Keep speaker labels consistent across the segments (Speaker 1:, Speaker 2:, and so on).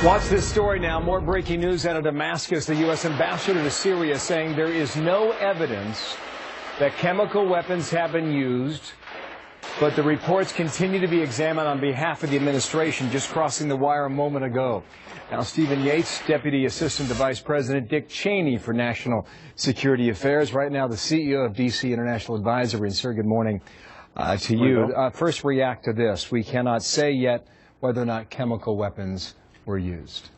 Speaker 1: Watch this story now. More breaking news out of Damascus. The U.S. ambassador to Syria saying there is no evidence that chemical weapons have been used, but the reports continue to be examined on behalf of the administration, just crossing the wire a moment ago. Now, Stephen Yates, Deputy Assistant to Vice President Dick Cheney for National Security Affairs, right now the CEO of D.C. International Advisory. And, sir, good morning to you. First, react to this. We cannot say yet whether or not chemical weapons were used.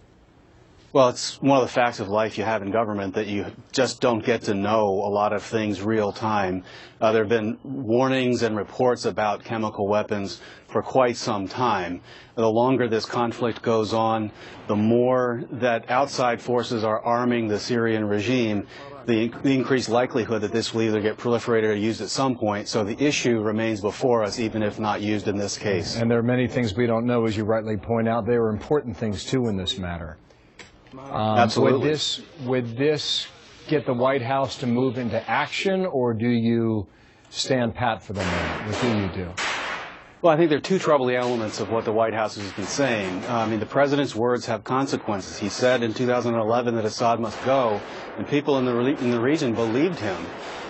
Speaker 2: Well, it's one of the facts of life you have in government that you just don't get to know a lot of things real time. There have been warnings and reports about chemical weapons for quite some time. The longer this conflict goes on, the more that outside forces are arming the Syrian regime, the increased likelihood that this will either get proliferated or used at some point. So the issue remains before us, even if not used in this case.
Speaker 1: And there are many things we don't know, as you rightly point out. There are important things, too, in this matter.
Speaker 2: Absolutely.
Speaker 1: Would this get the White House to move into action, or do you stand pat for the moment? What do you do?
Speaker 2: Well, I think there are two troubling elements of what the White House has been saying. I mean, the president's words have consequences. He said in 2011 that Assad must go, and people in the region believed him.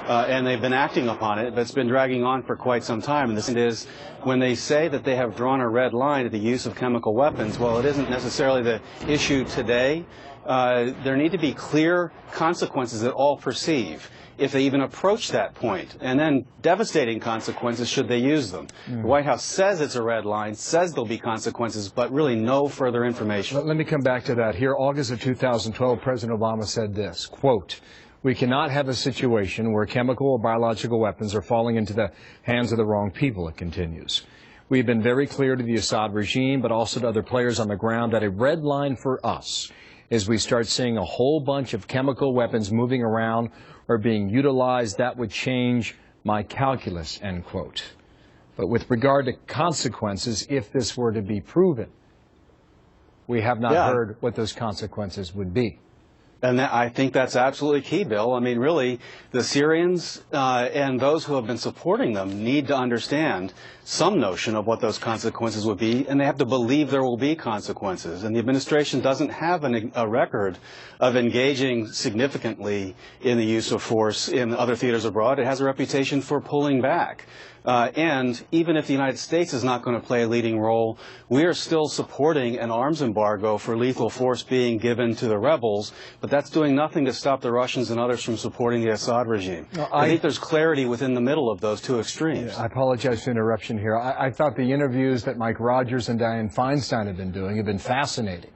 Speaker 2: And they've been acting upon it, but it's been dragging on for quite some time. And this is when they say that they have drawn a red line at the use of chemical weapons, well, it isn't necessarily the issue today. There need to be clear consequences that all perceive if they even approach that point, and then devastating consequences should they use them. The White House says it's a red line, says there'll be consequences, but really no further information.
Speaker 1: Let me come back to that. Here, August of 2012, President Obama said this, quote, "We cannot have a situation where chemical or biological weapons are falling into the hands of the wrong people," it continues. "We've been very clear to the Assad regime, but also to other players on the ground, that a red line for us is we start seeing a whole bunch of chemical weapons moving around or being utilized. That would change my calculus," end quote. But with regard to consequences, if this were to be proven, we have not heard what those consequences would be.
Speaker 2: And I think that's absolutely key, Bill. I mean, really, the Syrians and those who have been supporting them need to understand some notion of what those consequences would be, and they have to believe there will be consequences. And the administration doesn't have a record of engaging significantly in the use of force in other theaters abroad. It has a reputation for pulling back. And even if the United States is not going to play a leading role, we are still supporting an arms embargo for lethal force being given to the rebels, but that's doing nothing to stop the Russians and others from supporting the Assad regime. No, I think there's clarity within the middle of those two extremes.
Speaker 1: I apologize for the interruption here. I thought the interviews that Mike Rogers and Dianne Feinstein have been doing have been fascinating.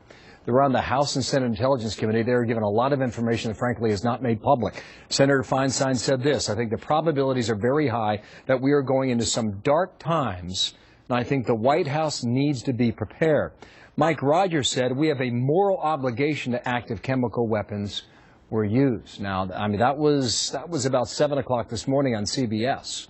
Speaker 1: They were on the House and Senate Intelligence Committee. They were given a lot of information that, frankly, is not made public. Senator Feinstein said this: "I think the probabilities are very high that we are going into some dark times, and I think the White House needs to be prepared." Mike Rogers said, "We have a moral obligation to act if chemical weapons were used." Now, I mean, that was about 7 o'clock this morning on CBS.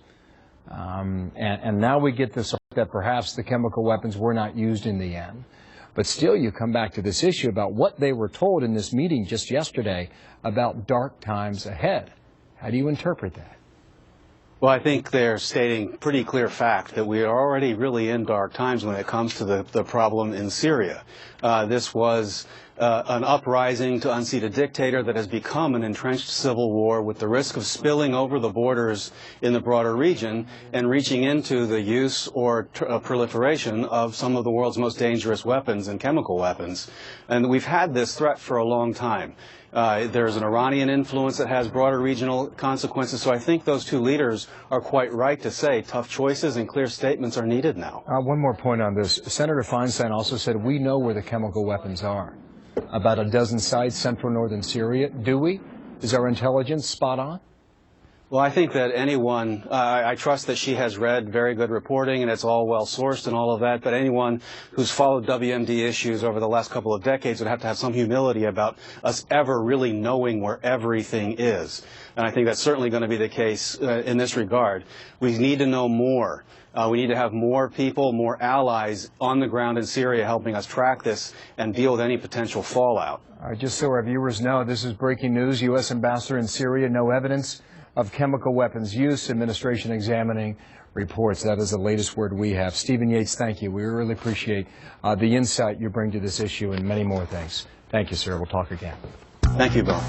Speaker 1: And now we get this that perhaps the chemical weapons were not used in the end. But still, you come back to this issue about what they were told in this meeting just yesterday about dark times ahead. How do you interpret that?
Speaker 2: Well, I think they're stating pretty clear fact that we are already really in dark times when it comes to the problem in Syria. This was an uprising to unseat a dictator that has become an entrenched civil war with the risk of spilling over the borders in the broader region and reaching into the use or proliferation of some of the world's most dangerous weapons and chemical weapons. And we've had this threat for a long time. There's an Iranian influence that has broader regional consequences, so I think those two leaders are quite right to say tough choices and clear statements are needed now.
Speaker 1: One more point on this. Senator Feinstein also said we know where the chemical weapons are. About a dozen sites, central northern Syria. Do we? Is our intelligence spot on?
Speaker 2: Well, I think that anyone, I trust that she has read very good reporting and it's all well sourced and all of that, but anyone who's followed WMD issues over the last couple of decades would have to have some humility about us ever really knowing where everything is. And I think that's certainly going to be the case in this regard. We need to know more. We need to have more people, more allies on the ground in Syria helping us track this and deal with any potential fallout.
Speaker 1: Just so our viewers know, this is breaking news. U.S. Ambassador in Syria, no evidence of chemical weapons use. Administration examining reports. That is the latest word we have. Stephen Yates, thank you. We really appreciate the insight you bring to this issue and many more things. Thank you, sir. We'll talk again.
Speaker 2: Thank you, Bill.